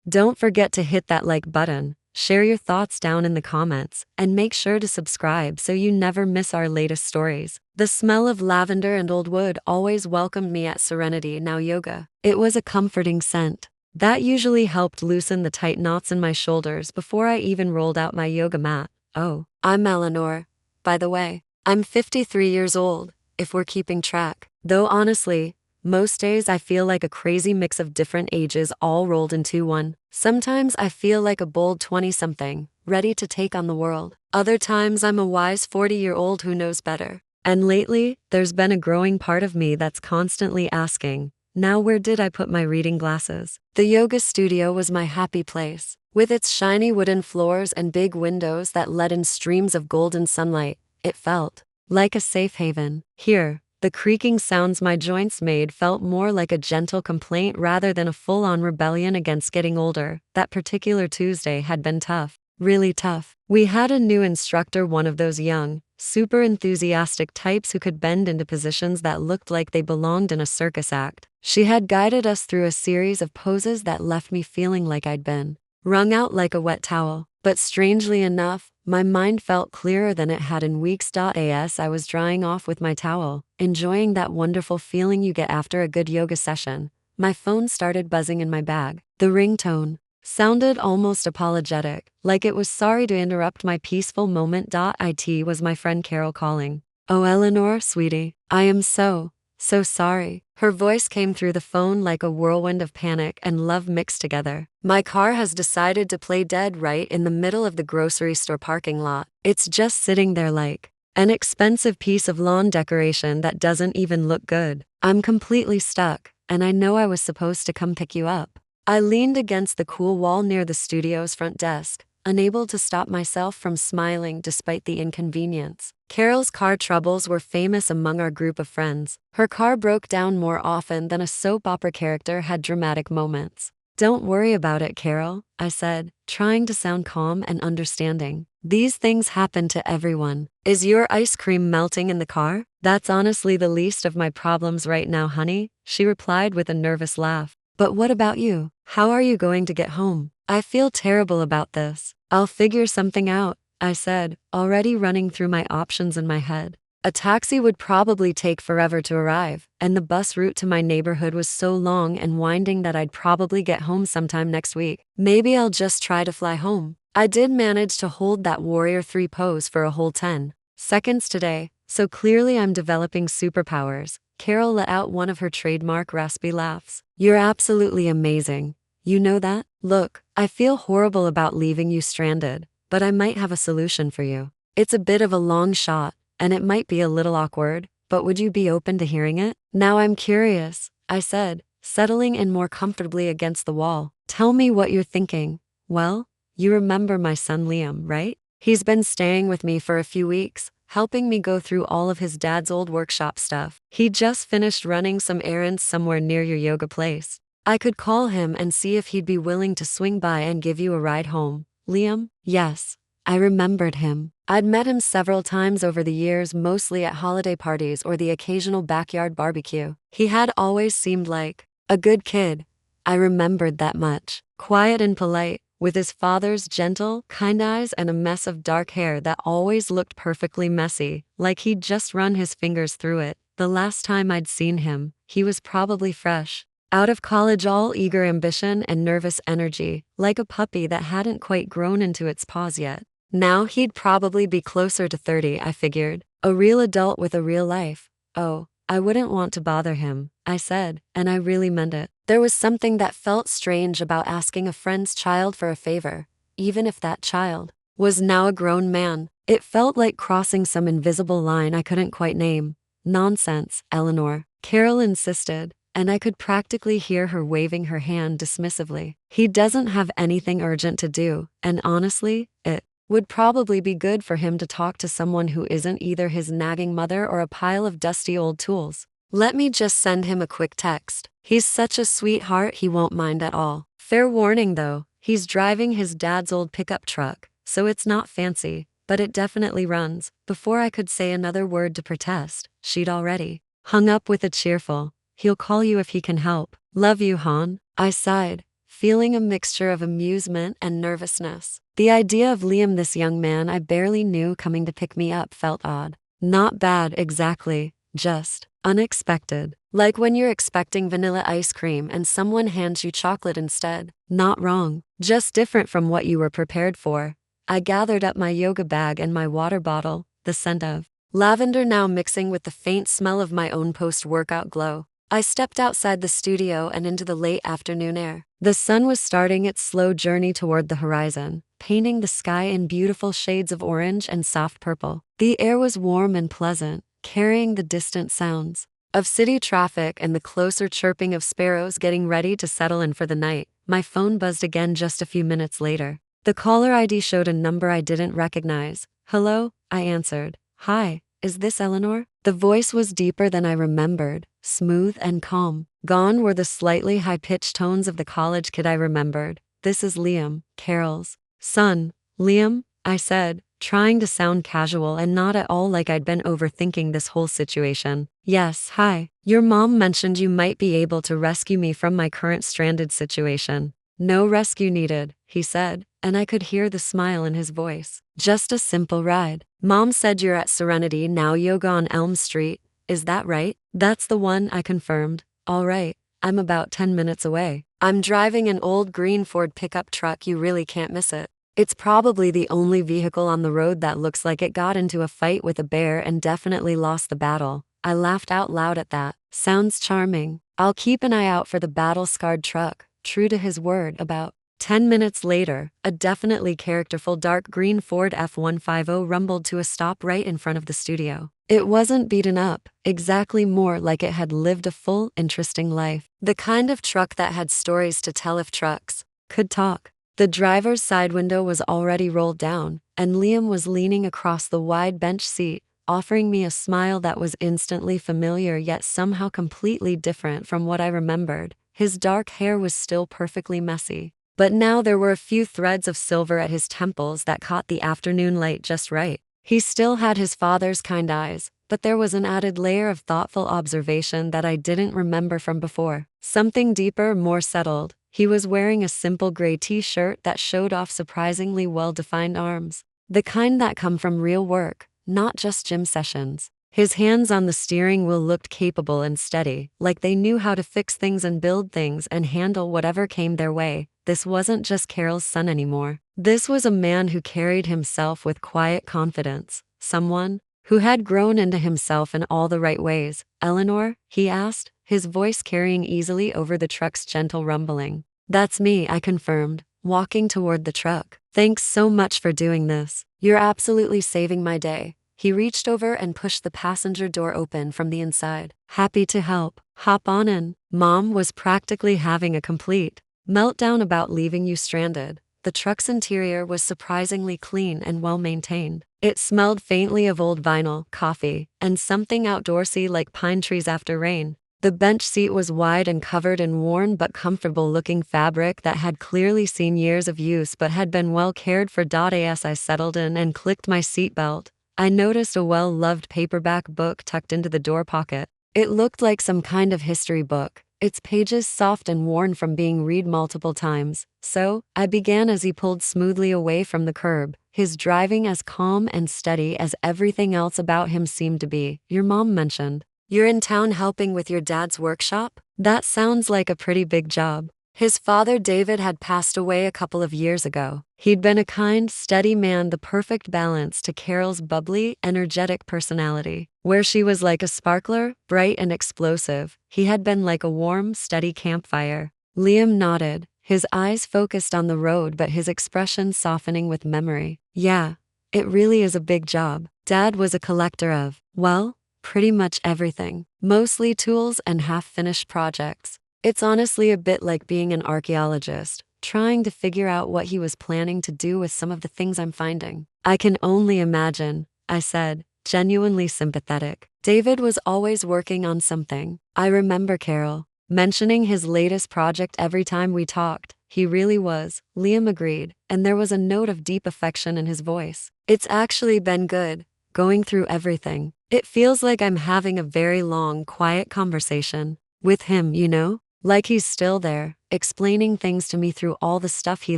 Don't forget to hit that like button, share your thoughts down in the comments, and make sure to subscribe so you never miss our latest stories. The smell of lavender and old wood always welcomed me at Serenity Now Yoga. It was a comforting scent that usually helped loosen the tight knots in my shoulders before I even rolled out my yoga mat. Oh, I'm Eleanor. By the way, I'm 53 years old, if we're keeping track. Though honestly, most days I feel like a crazy mix of different ages all rolled into one. Sometimes I feel like a bold 20-something, ready to take on the world. Other times I'm a wise 40-year-old who knows better. And lately, there's been a growing part of me that's constantly asking, now where did I put my reading glasses? The yoga studio was my happy place. With its shiny wooden floors and big windows that let in streams of golden sunlight, it felt like a safe haven. Here, the creaking sounds my joints made felt more like a gentle complaint rather than a full-on rebellion against getting older. That particular Tuesday had been tough, really tough. We had a new instructor, one of those young, super enthusiastic types who could bend into positions that looked like they belonged in a circus act. She had guided us through a series of poses that left me feeling like I'd been wrung out like a wet towel. But strangely enough, my mind felt clearer than it had in weeks. As I was drying off with my towel, enjoying that wonderful feeling you get after a good yoga session, my phone started buzzing in my bag. The ringtone sounded almost apologetic, like it was sorry to interrupt my peaceful moment. It was my friend Carol calling. Oh, Eleanor, sweetie, I am so sorry. Her voice came through the phone like a whirlwind of panic and love mixed together. My car has decided to play dead right in the middle of the grocery store parking lot. It's just sitting there like an expensive piece of lawn decoration that doesn't even look good. I'm completely stuck, and I know I was supposed to come pick you up. I leaned against the cool wall near the studio's front desk, unable to stop myself from smiling despite the inconvenience. Carol's car troubles were famous among our group of friends. Her car broke down more often than a soap opera character had dramatic moments. Don't worry about it, Carol, I said, trying to sound calm and understanding. These things happen to everyone. Is your ice cream melting in the car? That's honestly the least of my problems right now, honey, she replied with a nervous laugh. But what about you? How are you going to get home? I feel terrible about this. I'll figure something out, I said, already running through my options in my head. A taxi would probably take forever to arrive, and the bus route to my neighborhood was so long and winding that I'd probably get home sometime next week. Maybe I'll just try to fly home. I did manage to hold that Warrior 3 pose for a whole 10 seconds today, so clearly I'm developing superpowers. Carol let out one of her trademark raspy laughs. You're absolutely amazing. You know that? Look, I feel horrible about leaving you stranded, but I might have a solution for you. It's a bit of a long shot, and it might be a little awkward, but would you be open to hearing it? Now I'm curious, I said, settling in more comfortably against the wall. Tell me what you're thinking. Well, you remember my son Liam, right? He's been staying with me for a few weeks, helping me go through all of his dad's old workshop stuff. He just finished running some errands somewhere near your yoga place. I could call him and see if he'd be willing to swing by and give you a ride home. Liam? Yes, I remembered him. I'd met him several times over the years, mostly at holiday parties or the occasional backyard barbecue. He had always seemed like a good kid. I remembered that much. Quiet and polite, with his father's gentle, kind eyes and a mess of dark hair that always looked perfectly messy, like he'd just run his fingers through it. The last time I'd seen him, he was probably fresh out of college, all eager ambition and nervous energy, like a puppy that hadn't quite grown into its paws yet. Now he'd probably be closer to 30, I figured. A real adult with a real life. Oh, I wouldn't want to bother him, I said, and I really meant it. There was something that felt strange about asking a friend's child for a favor, even if that child was now a grown man. It felt like crossing some invisible line I couldn't quite name. Nonsense, Eleanor, Carol insisted, and I could practically hear her waving her hand dismissively. He doesn't have anything urgent to do, and honestly, it would probably be good for him to talk to someone who isn't either his nagging mother or a pile of dusty old tools. Let me just send him a quick text. He's such a sweetheart, he won't mind at all. Fair warning though, he's driving his dad's old pickup truck, so it's not fancy, but it definitely runs. Before I could say another word to protest, she'd already hung up with a cheerful, "He'll call you if he can help. Love you, hon." I sighed, feeling a mixture of amusement and nervousness. The idea of Liam, this young man I barely knew, coming to pick me up felt odd. Not bad exactly, just unexpected. Like when you're expecting vanilla ice cream and someone hands you chocolate instead. Not wrong, just different from what you were prepared for. I gathered up my yoga bag and my water bottle, the scent of lavender now mixing with the faint smell of my own post-workout glow. I stepped outside the studio and into the late afternoon air. The sun was starting its slow journey toward the horizon, painting the sky in beautiful shades of orange and soft purple. The air was warm and pleasant, carrying the distant sounds of city traffic and the closer chirping of sparrows getting ready to settle in for the night. My phone buzzed again just a few minutes later. The caller ID showed a number I didn't recognize. "Hello," I answered. "Hi, is this Eleanor?" The voice was deeper than I remembered, smooth and calm. Gone were the slightly high-pitched tones of the college kid I remembered. "This is Liam, Carol's son." "Liam?" I said, trying to sound casual and not at all like I'd been overthinking this whole situation. "Yes, hi. Your mom mentioned you might be able to rescue me from my current stranded situation." "No rescue needed," he said, and I could hear the smile in his voice. "Just a simple ride. Mom said you're at Serenity Now Yoga on Elm Street. Is that right?" "That's the one," I confirmed. "All right, I'm about 10 minutes away. I'm driving an old green Ford pickup truck. You really can't miss it. It's probably the only vehicle on the road that looks like it got into a fight with a bear and definitely lost the battle." I laughed out loud at that. Sounds charming. I'll keep an eye out for the battle-scarred truck. True to his word. About 10 minutes later, a definitely characterful dark green Ford F-150 rumbled to a stop right in front of the studio. It wasn't beaten up, exactly, more like it had lived a full, interesting life. The kind of truck that had stories to tell if trucks could talk. The driver's side window was already rolled down, and Liam was leaning across the wide bench seat, offering me a smile that was instantly familiar yet somehow completely different from what I remembered. His dark hair was still perfectly messy, but now there were a few threads of silver at his temples that caught the afternoon light just right. He still had his father's kind eyes, but there was an added layer of thoughtful observation that I didn't remember from before. Something deeper, more settled. He was wearing a simple gray t-shirt that showed off surprisingly well-defined arms. The kind that come from real work, not just gym sessions. His hands on the steering wheel looked capable and steady, like they knew how to fix things and build things and handle whatever came their way. This wasn't just Carol's son anymore. This was a man who carried himself with quiet confidence. Someone who had grown into himself in all the right ways. "Eleanor?" he asked, his voice carrying easily over the truck's gentle rumbling. "That's me," I confirmed, walking toward the truck. "Thanks so much for doing this. You're absolutely saving my day." He reached over and pushed the passenger door open from the inside. "Happy to help. Hop on in." Mom was practically having a complete meltdown about leaving you stranded. The truck's interior was surprisingly clean and well-maintained. It smelled faintly of old vinyl, coffee, and something outdoorsy like pine trees after rain. The bench seat was wide and covered in worn but comfortable-looking fabric that had clearly seen years of use but had been well cared for. As I settled in and clicked my seatbelt, I noticed a well-loved paperback book tucked into the door pocket. It looked like some kind of history book, its pages soft and worn from being read multiple times. So, I began as he pulled smoothly away from the curb, his driving as calm and steady as everything else about him seemed to be. "Your mom mentioned you're in town helping with your dad's workshop? That sounds like a pretty big job." His father David had passed away a couple of years ago. He'd been a kind, steady man, the perfect balance to Carol's bubbly, energetic personality. Where she was like a sparkler, bright and explosive, he had been like a warm, steady campfire. Liam nodded, his eyes focused on the road but his expression softening with memory. "Yeah, it really is a big job. Dad was a collector of, well, pretty much everything. Mostly tools and half-finished projects. It's honestly a bit like being an archaeologist, trying to figure out what he was planning to do with some of the things I'm finding." "I can only imagine," I said, genuinely sympathetic. David was always working on something. I remember Carol mentioning his latest project every time we talked. "He really was," Liam agreed, and there was a note of deep affection in his voice. "It's actually been good, going through everything. It feels like I'm having a very long, quiet conversation with him, you know?" like he's still there, explaining things to me through all the stuff he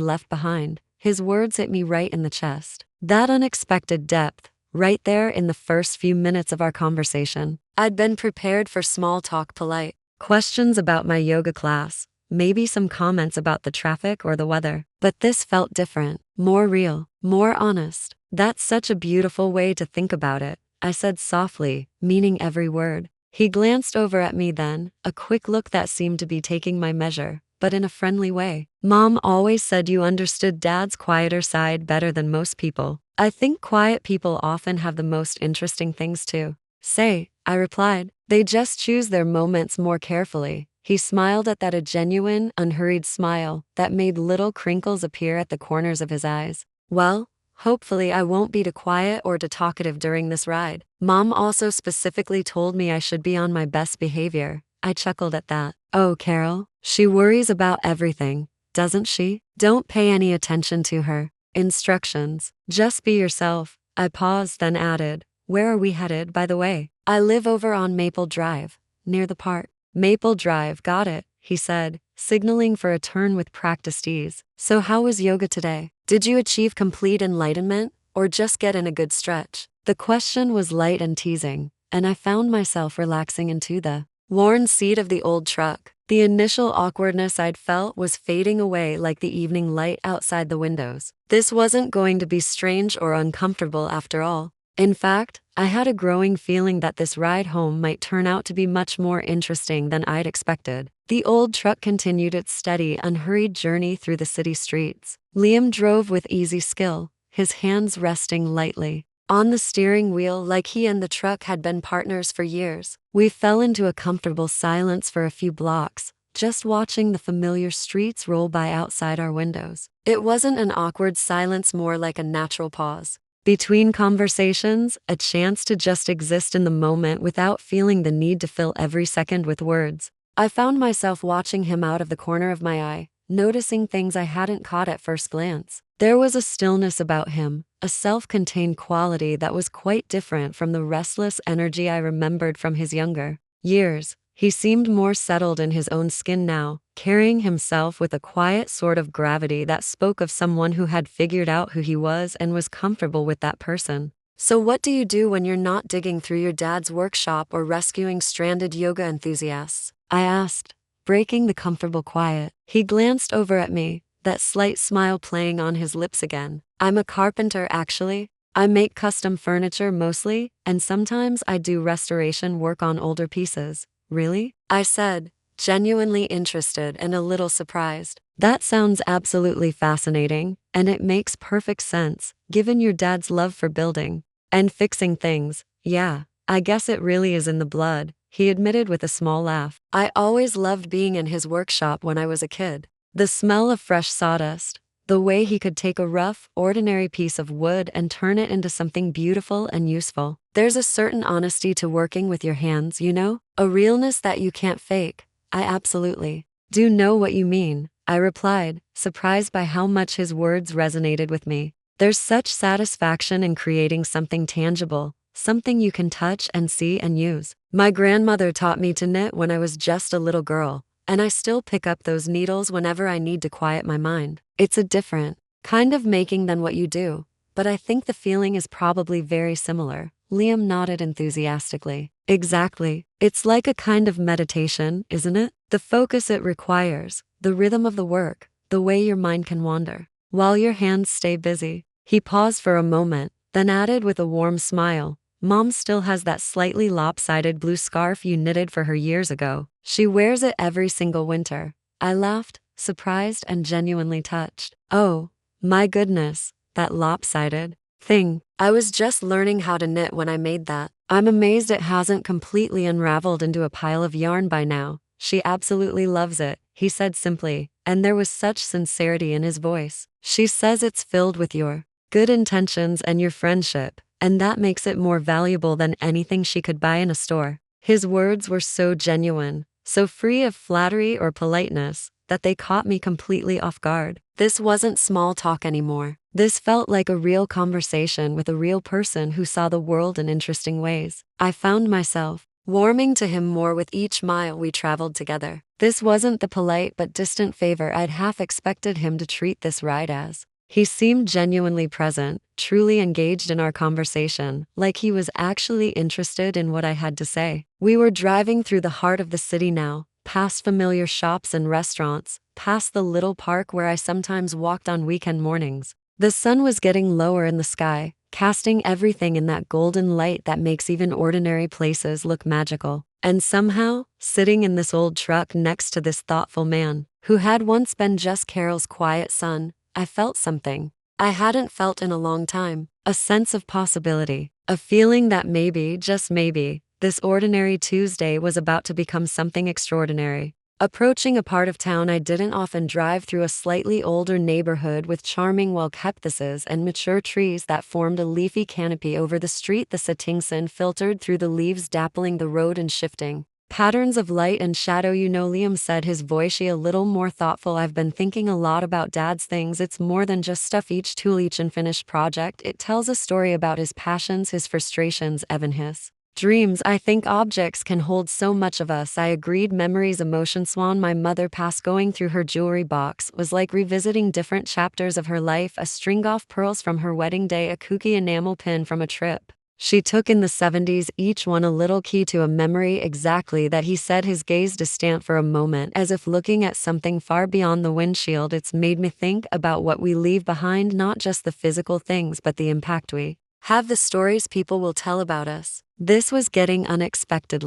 left behind. His words hit me right in the chest. That unexpected depth, right there in the first few minutes of our conversation. I'd been prepared for small talk, polite questions about my yoga class, maybe some comments about the traffic or the weather. But this felt different, more real, more honest. That's such a beautiful way to think about it, I said softly, meaning every word. He glanced over at me then, a quick look that seemed to be taking my measure, but in a friendly way. Mom always said you understood Dad's quieter side better than most people. I think quiet people often have the most interesting things to say, I replied. They just choose their moments more carefully. He smiled at that, a genuine, unhurried smile that made little crinkles appear at the corners of his eyes. Well, hopefully I won't be too quiet or too talkative during this ride. Mom also specifically told me I should be on my best behavior. I chuckled at that. Oh, Carol, she worries about everything, doesn't she? Don't pay any attention to her instructions. Just be yourself. I paused, then added, where are we headed, by the way? I live over on Maple Drive, near the park. Maple Drive, got it, he said, signaling for a turn with practiced ease. So how was yoga today? Did you achieve complete enlightenment, or just get in a good stretch? The question was light and teasing, and I found myself relaxing into the worn seat of the old truck. The initial awkwardness I'd felt was fading away like the evening light outside the windows. This wasn't going to be strange or uncomfortable after all. In fact, I had a growing feeling that this ride home might turn out to be much more interesting than I'd expected. The old truck continued its steady, unhurried journey through the city streets. Liam drove with easy skill, his hands resting lightly on the steering wheel like he and the truck had been partners for years. We fell into a comfortable silence for a few blocks, just watching the familiar streets roll by outside our windows. It wasn't an awkward silence, more like a natural pause between conversations, a chance to just exist in the moment without feeling the need to fill every second with words. I found myself watching him out of the corner of my eye, noticing things I hadn't caught at first glance. There was a stillness about him, a self-contained quality that was quite different from the restless energy I remembered from his younger years. He seemed more settled in his own skin now, carrying himself with a quiet sort of gravity that spoke of someone who had figured out who he was and was comfortable with that person. So what do you do when you're not digging through your dad's workshop or rescuing stranded yoga enthusiasts? I asked, breaking the comfortable quiet. He glanced over at me, that slight smile playing on his lips again. I'm a carpenter, actually. I make custom furniture mostly, and sometimes I do restoration work on older pieces. Really? I said, genuinely interested and a little surprised. That sounds absolutely fascinating, and it makes perfect sense, given your dad's love for building and fixing things. Yeah, I guess it really is in the blood, he admitted with a small laugh. I always loved being in his workshop when I was a kid. The smell of fresh sawdust, the way he could take a rough, ordinary piece of wood and turn it into something beautiful and useful. There's a certain honesty to working with your hands, you know? A realness that you can't fake. I absolutely do know what you mean, I replied, surprised by how much his words resonated with me. There's such satisfaction in creating something tangible, something you can touch and see and use. My grandmother taught me to knit when I was just a little girl, and I still pick up those needles whenever I need to quiet my mind. It's a different kind of making than what you do, but I think the feeling is probably very similar. Liam nodded enthusiastically. Exactly. It's like a kind of meditation, isn't it? The focus it requires, the rhythm of the work, the way your mind can wander while your hands stay busy. He paused for a moment, then added with a warm smile, Mom still has that slightly lopsided blue scarf you knitted for her years ago. She wears it every single winter. I laughed, surprised and genuinely touched. Oh, my goodness, that lopsided thing. I was just learning how to knit when I made that. I'm amazed it hasn't completely unraveled into a pile of yarn by now. She absolutely loves it, he said simply, and there was such sincerity in his voice. She says it's filled with your good intentions and your friendship, and that makes it more valuable than anything she could buy in a store. His words were so genuine, so free of flattery or politeness, that they caught me completely off guard. This wasn't small talk anymore. This felt like a real conversation with a real person who saw the world in interesting ways. I found myself warming to him more with each mile we traveled together. This wasn't the polite but distant favor I'd half expected him to treat this ride as. He seemed genuinely present, truly engaged in our conversation, like he was actually interested in what I had to say. We were driving through the heart of the city now, past familiar shops and restaurants, past the little park where I sometimes walked on weekend mornings. The sun was getting lower in the sky, casting everything in that golden light that makes even ordinary places look magical. And somehow, sitting in this old truck next to this thoughtful man, who had once been just Carol's quiet son, I felt something I hadn't felt in a long time, a sense of possibility, a feeling that maybe, just maybe, this ordinary Tuesday was about to become something extraordinary. Approaching a part of town I didn't often drive through, a slightly older neighborhood with charming well-kept and mature trees that formed a leafy canopy over the street. The setting sun filtered through the leaves, dappling the road and shifting patterns of light and shadow. Liam said, his voice a little more thoughtful. I've been thinking a lot about Dad's things. It's more than just stuff, each tool, each unfinished project. It tells a story about his passions, his frustrations, even his dreams. I think objects can hold so much of us. I agreed. Memories, emotion. Swan, my mother passed. Going through her jewelry box was like revisiting different chapters of her life. A string of pearls from her wedding day, a kooky enamel pin from a trip she took in the 70s, each one a little key to a memory. Exactly that, he said, his gaze distant for a moment, as if looking at something far beyond the windshield. It's made me think about what we leave behind, not just the physical things but the impact we have, the stories people will tell about us. This was getting unexpected.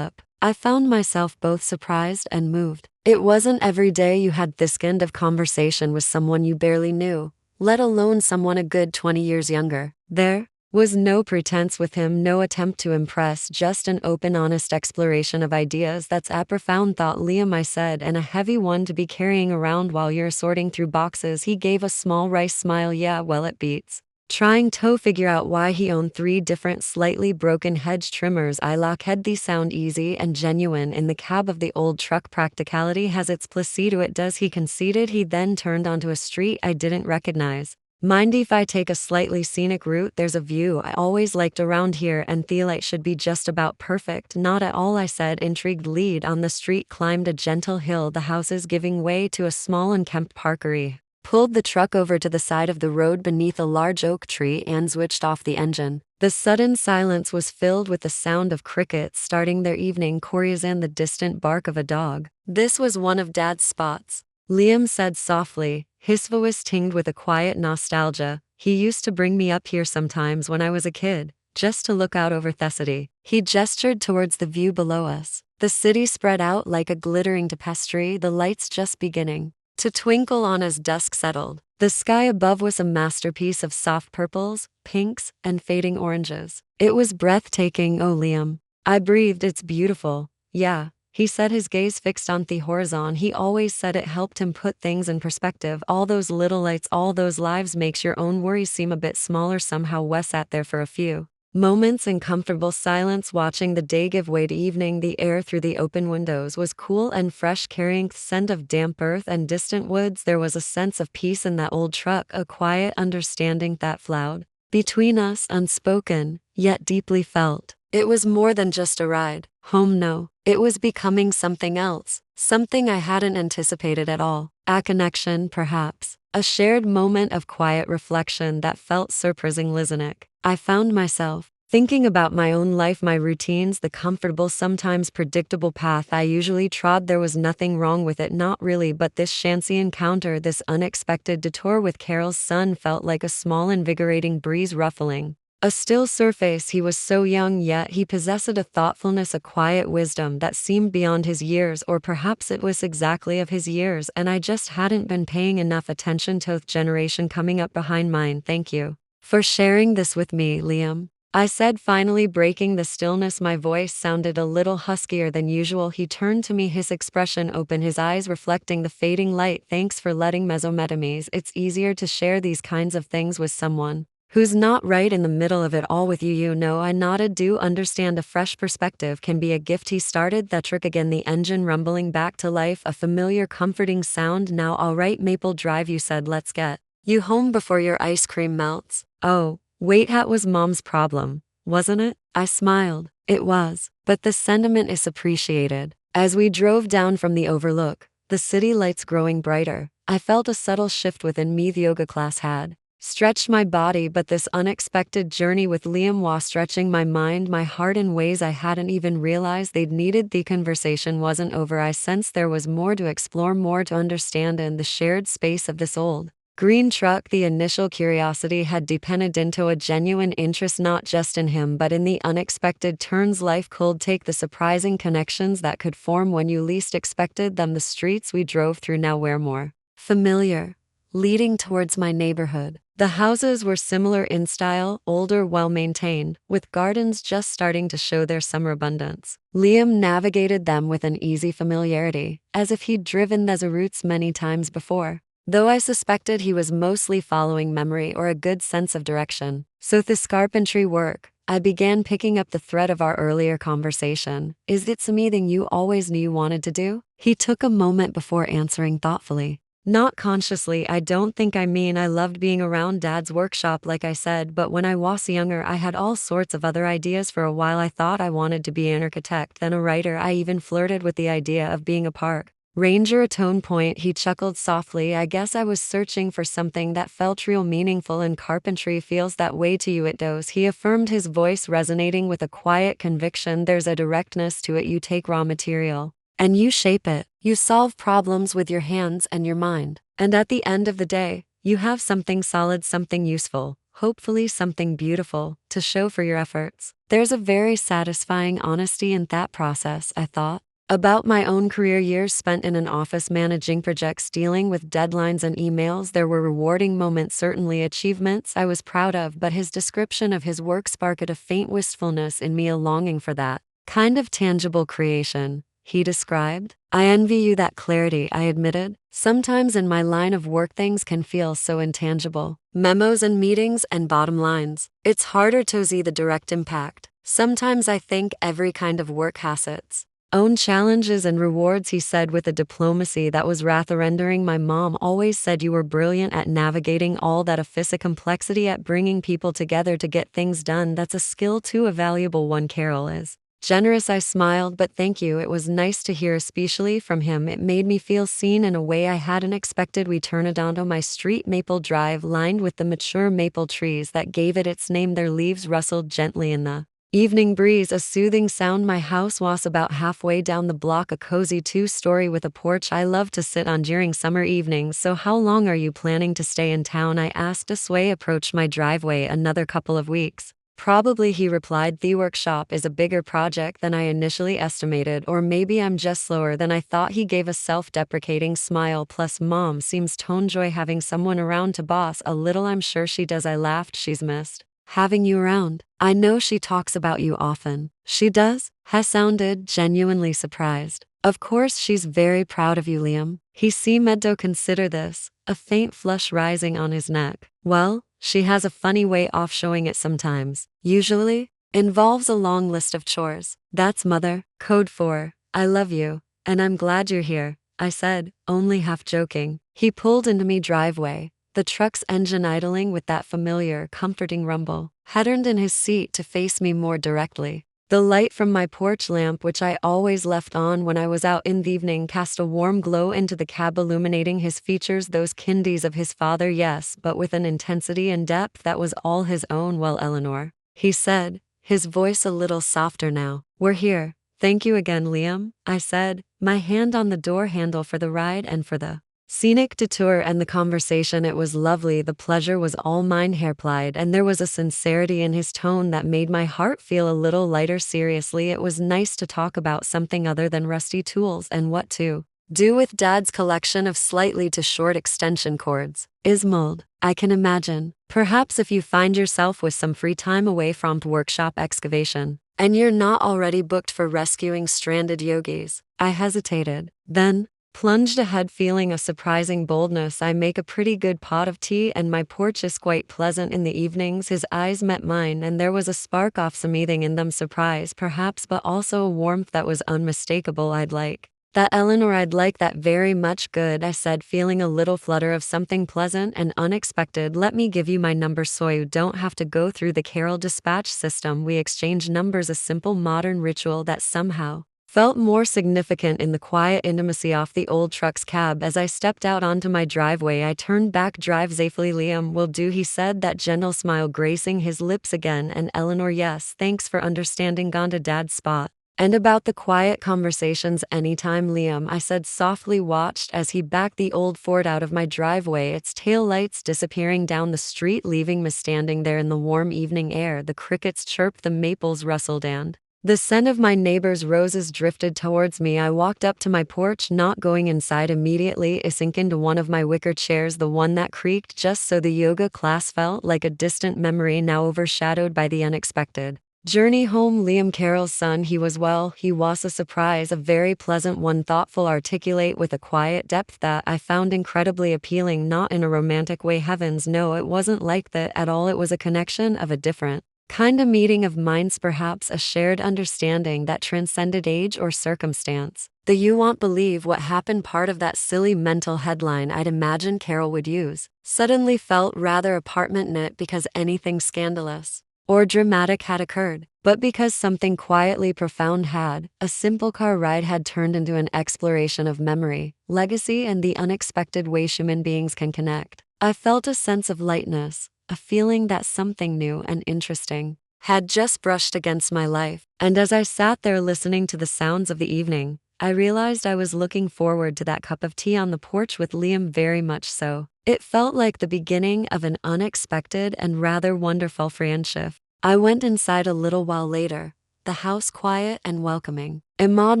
I found myself both surprised and moved. It wasn't every day you had this kind of conversation with someone you barely knew, let alone someone a good 20 years younger. There was no pretense with him, no attempt to impress, just an open, honest exploration of ideas. That's a profound thought, Liam, I said, and a heavy one to be carrying around while you're sorting through boxes. He gave a small wry smile. Yeah, well, it beats trying to figure out why he owned 3 different slightly broken hedge trimmers. I had these sound easy and genuine in the cab of the old truck. Practicality has its place to it, does he conceded. He then turned onto a street I didn't recognize. Mind if I take a slightly scenic route? There's a view I always liked around here, and feel it should be just about perfect. Not at all, I said, intrigued. Lead on the street climbed a gentle hill, the houses giving way to a small unkempt parkery. Pulled the truck over to the side of the road beneath a large oak tree and switched off the engine. The sudden silence was filled with the sound of crickets starting their evening chorus and the distant bark of a dog. This was one of Dad's spots, Liam said softly, his voice tinged with a quiet nostalgia. He used to bring me up here sometimes when I was a kid, just to look out over the city. He gestured towards the view below us. The city spread out like a glittering tapestry, the lights just beginning to twinkle on as dusk settled. The sky above was a masterpiece of soft purples, pinks, and fading oranges. It was breathtaking. Oh, Liam, I breathed. It's beautiful. Yeah, he said, his gaze fixed on the horizon. He always said it helped him put things in perspective. All those little lights, all those lives, makes your own worries seem a bit smaller somehow. Wes sat there for a few moments in comfortable silence, watching the day give way to evening. The air through the open windows was cool and fresh, carrying the scent of damp earth and distant woods. There was a sense of peace in that old truck, a quiet understanding that flowed between us, unspoken, yet deeply felt. It was more than just a ride home, no. It was becoming something else, something I hadn't anticipated at all. A connection, perhaps. A shared moment of quiet reflection that felt surprisingly scenic. I found myself thinking about my own life, my routines, the comfortable, sometimes predictable path I usually trod. There was nothing wrong with it, not really, but this chancy encounter, this unexpected detour with Carol's son, felt like a small, invigorating breeze ruffling a still surface. He was so young, yet he possessed a thoughtfulness, a quiet wisdom that seemed beyond his years, or perhaps it was exactly of his years, and I just hadn't been paying enough attention to the generation coming up behind mine. Thank you for sharing this with me, Liam, I said, finally breaking the stillness. My voice sounded a little huskier than usual. He turned to me, his expression open, his eyes reflecting the fading light. Thanks for letting mesometamize. It's easier to share these kinds of things with someone who's not right in the middle of it all with you. You know, I nodded. Do understand, a fresh perspective can be a gift. He started that trick again, the engine rumbling back to life, a familiar comforting sound. Now all right, Maple Drive, you said, let's get you home before your ice cream melts. Oh, wait, that was Mom's problem, wasn't it? I smiled. It was, but the sentiment is appreciated. As we drove down from the overlook, the city lights growing brighter, I felt a subtle shift within me the yoga class had stretched my body, but this unexpected journey with Liam was stretching my mind, my heart in ways I hadn't even realized they'd needed. The conversation wasn't over. I sensed there was more to explore, more to understand in the shared space of this old green truck. The initial curiosity had deepened into a genuine interest, not just in him but in the unexpected turns life could take, the surprising connections that could form when you least expected them. The streets we drove through now were more familiar, leading towards my neighborhood. The houses were similar in style, older, well-maintained, with gardens just starting to show their summer abundance. Liam navigated them with an easy familiarity, as if he'd driven those routes many times before, though I suspected he was mostly following memory or a good sense of direction. So this carpentry work, I began picking up the thread of our earlier conversation. Is it something you always knew you wanted to do? He took a moment before answering thoughtfully. Not consciously, I don't think. I loved being around Dad's workshop like I said, but when I was younger I had all sorts of other ideas. For a while I thought I wanted to be an architect, then a writer. I even flirted with the idea of being a park ranger. A tone point, he chuckled softly. I guess I was searching for something that felt real, meaningful, and carpentry feels that way to you. It does, he affirmed, his voice resonating with a quiet conviction. There's a directness to it. You take raw material and you shape it. You solve problems with your hands and your mind. And at the end of the day, you have something solid, something useful, hopefully something beautiful, to show for your efforts. There's a very satisfying honesty in that process, I thought. About my own career, years spent in an office managing projects, dealing with deadlines and emails. There were rewarding moments, certainly achievements I was proud of, but his description of his work sparked a faint wistfulness in me, a longing for that kind of tangible creation he described. I envy you that clarity, I admitted. Sometimes in my line of work things can feel so intangible. Memos and meetings and bottom lines. It's harder to see the direct impact. Sometimes I think every kind of work has its own challenges and rewards, he said with a diplomacy that was rather rendering. My mom always said you were brilliant at navigating all that office complexity, at bringing people together to get things done. That's a skill too, a valuable one. Carol is generous. I smiled, but thank you. It was nice to hear, especially from him. It made me feel seen in a way I hadn't expected. We turned onto my street, Maple Drive, lined with the mature maple trees that gave it its name. Their leaves rustled gently in the evening breeze, a soothing sound. My house was about halfway down the block, a cozy two-story with a porch I love to sit on during summer evenings. So how long are you planning to stay in town? I asked as Sway approached my driveway. Another couple of weeks. Probably, he replied. The workshop is a bigger project than I initially estimated, or maybe I'm just slower than I thought. He gave a self-deprecating smile. Plus Mom seems to enjoy having someone around to boss a little. I'm sure she does. I laughed. She's missed having you around. I know she talks about you often. She does? Hess sounded genuinely surprised. Of course she's very proud of you, Liam. He seemed to consider this, a faint flush rising on his neck. Well, she has a funny way of showing it sometimes. Usually, involves a long list of chores. That's Mother, code for, I love you, and I'm glad you're here, I said, only half joking. He pulled into me driveway, the truck's engine idling with that familiar, comforting rumble. He turned in his seat to face me more directly. The light from my porch lamp, which I always left on when I was out in the evening, cast a warm glow into the cab, illuminating his features, those kindies of his father, yes, but with an intensity and depth that was all his own. Well, Eleanor, he said, his voice a little softer now. We're here. Thank you again, Liam, I said, my hand on the door handle, for the ride and for the scenic detour and the conversation. It was lovely. The pleasure was all mine, he replied, and there was a sincerity in his tone that made my heart feel a little lighter. Seriously, it was nice to talk about something other than rusty tools and what to do with Dad's collection of slightly too short extension cords. Ismold, I can imagine. Perhaps if you find yourself with some free time away from workshop excavation, and you're not already booked for rescuing stranded yogis. I hesitated, then plunged ahead, feeling a surprising boldness. I make a pretty good pot of tea and my porch is quite pleasant in the evenings. His eyes met mine and there was a spark of something in them, surprise perhaps, but also a warmth that was unmistakable. I'd like That Eleanor, I'd like that very much. Good, I said, feeling a little flutter of something pleasant and unexpected. Let me give you my number so you don't have to go through the Carol dispatch system. We exchange numbers, a simple modern ritual that somehow felt more significant in the quiet intimacy off the old truck's cab. As I stepped out onto my driveway, I turned back. Drive safely, Liam. Will do, he said, that gentle smile gracing his lips again. And Eleanor, yes, thanks for understanding. Gone to Dad's spot. And about the quiet conversations anytime, Liam, I said softly, watched as he backed the old Ford out of my driveway, its tail lights disappearing down the street, leaving me standing there in the warm evening air. The crickets chirped, the maples rustled, and the scent of my neighbor's roses drifted towards me. I walked up to my porch, not going inside immediately. I sank into one of my wicker chairs, the one that creaked just so the yoga class felt like a distant memory, now overshadowed by the unexpected journey home. Liam, Carol's son, he was well. He was a surprise, a very pleasant one, thoughtful, articulate, with a quiet depth that I found incredibly appealing. Not in a romantic way, heavens no, it wasn't like that at all. It was a connection of a different kind, of meeting of minds, perhaps a shared understanding that transcended age or circumstance. The "you won't believe what happened" part of that silly mental headline I'd imagined Carol would use suddenly felt rather apartment knit, because anything scandalous or dramatic had occurred, but because something quietly profound had. A simple car ride had turned into an exploration of memory, legacy, and the unexpected way human beings can connect. I felt a sense of lightness, a feeling that something new and interesting had just brushed against my life. And as I sat there listening to the sounds of the evening, I realized I was looking forward to that cup of tea on the porch with Liam, very much so. It felt like the beginning of an unexpected and rather wonderful friendship. I went inside a little while later, the house quiet and welcoming. I made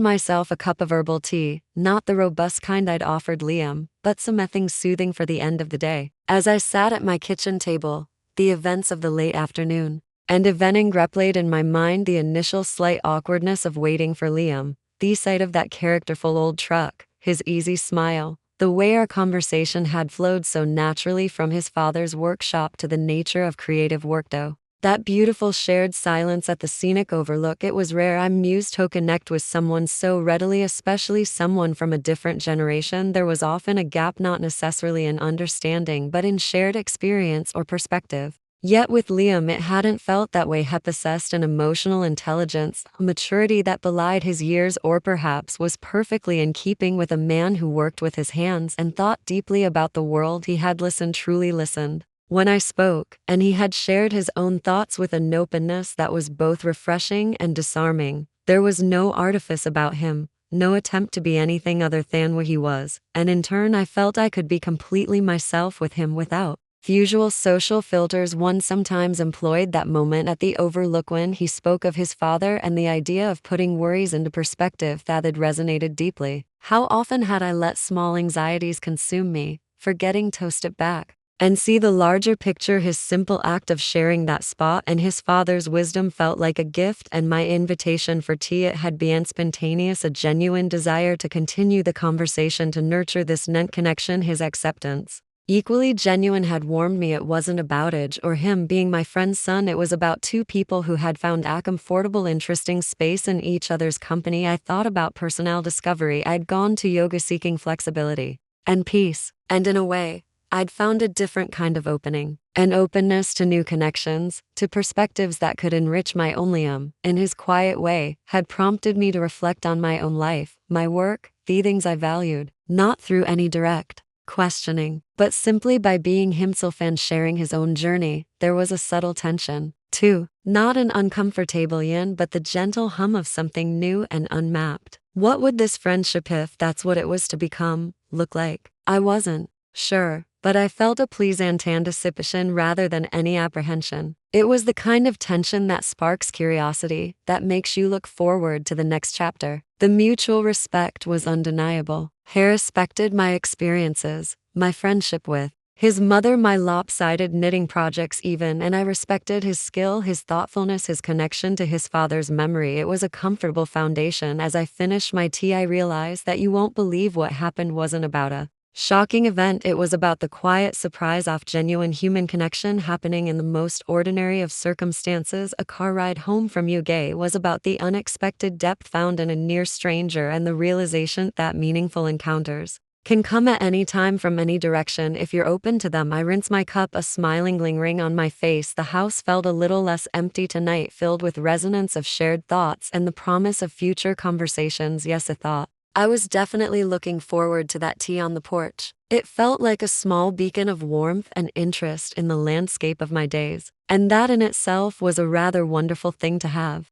myself a cup of herbal tea, not the robust kind I'd offered Liam, but something soothing for the end of the day. As I sat at my kitchen table, the events of the late afternoon and evening replayed in my mind, the initial slight awkwardness of waiting for Liam, the sight of that characterful old truck, his easy smile, the way our conversation had flowed so naturally from his father's workshop to the nature of creative work, though. That beautiful shared silence at the scenic overlook. It was rare I mused to connect with someone so readily, especially someone from a different generation. There was often a gap, not necessarily in understanding, but in shared experience or perspective. Yet with Liam it hadn't felt that way. He possessed an emotional intelligence, a maturity that belied his years, or perhaps was perfectly in keeping with a man who worked with his hands and thought deeply about the world. He had listened, truly listened, when I spoke, and he had shared his own thoughts with an openness that was both refreshing and disarming. There was no artifice about him, no attempt to be anything other than what he was, and in turn I felt I could be completely myself with him without usual social filters one sometimes employed. That moment at the overlook when he spoke of his father and the idea of putting worries into perspective, that had resonated deeply. How often had I let small anxieties consume me, forgetting to step back and see the larger picture? His simple act of sharing that spot and his father's wisdom felt like a gift, and my invitation for tea, it had been spontaneous, a genuine desire to continue the conversation, to nurture this net connection. His acceptance, equally genuine, had warmed me. It wasn't about age or him being my friend's son. It was about two people who had found a comfortable, interesting space in each other's company. I thought about personal discovery. I'd gone to yoga seeking flexibility and peace, and in a way, I'd found a different kind of opening, an openness to new connections, to perspectives that could enrich my own. Liam, in his quiet way, had prompted me to reflect on my own life, my work, the things I valued, not through any direct questioning, but simply by being himself and sharing his own journey. There was a subtle tension, too, not an uncomfortable yin, but the gentle hum of something new and unmapped. What would this friendship, if that's what it was to become, look like? I wasn't sure, but I felt a pleasant anticipation rather than any apprehension. It was the kind of tension that sparks curiosity, that makes you look forward to the next chapter. The mutual respect was undeniable. He respected my experiences, my friendship with his mother, my lopsided knitting projects even, and I respected his skill, his thoughtfulness, his connection to his father's memory. It was a comfortable foundation. As I finished my tea, I realized that "you won't believe what happened" wasn't about a Shocking event, it was about the quiet surprise of genuine human connection happening in the most ordinary of circumstances. A car ride home from Yuge was about the unexpected depth found in a near stranger and the realization that meaningful encounters can come at any time from any direction if you're open to them. I rinse my cup, a smiling lingering on my face. The house felt a little less empty tonight, filled with resonance of shared thoughts and the promise of future conversations. Yes, a thought. I was definitely looking forward to that tea on the porch. It felt like a small beacon of warmth and interest in the landscape of my days, and that in itself was a rather wonderful thing to have.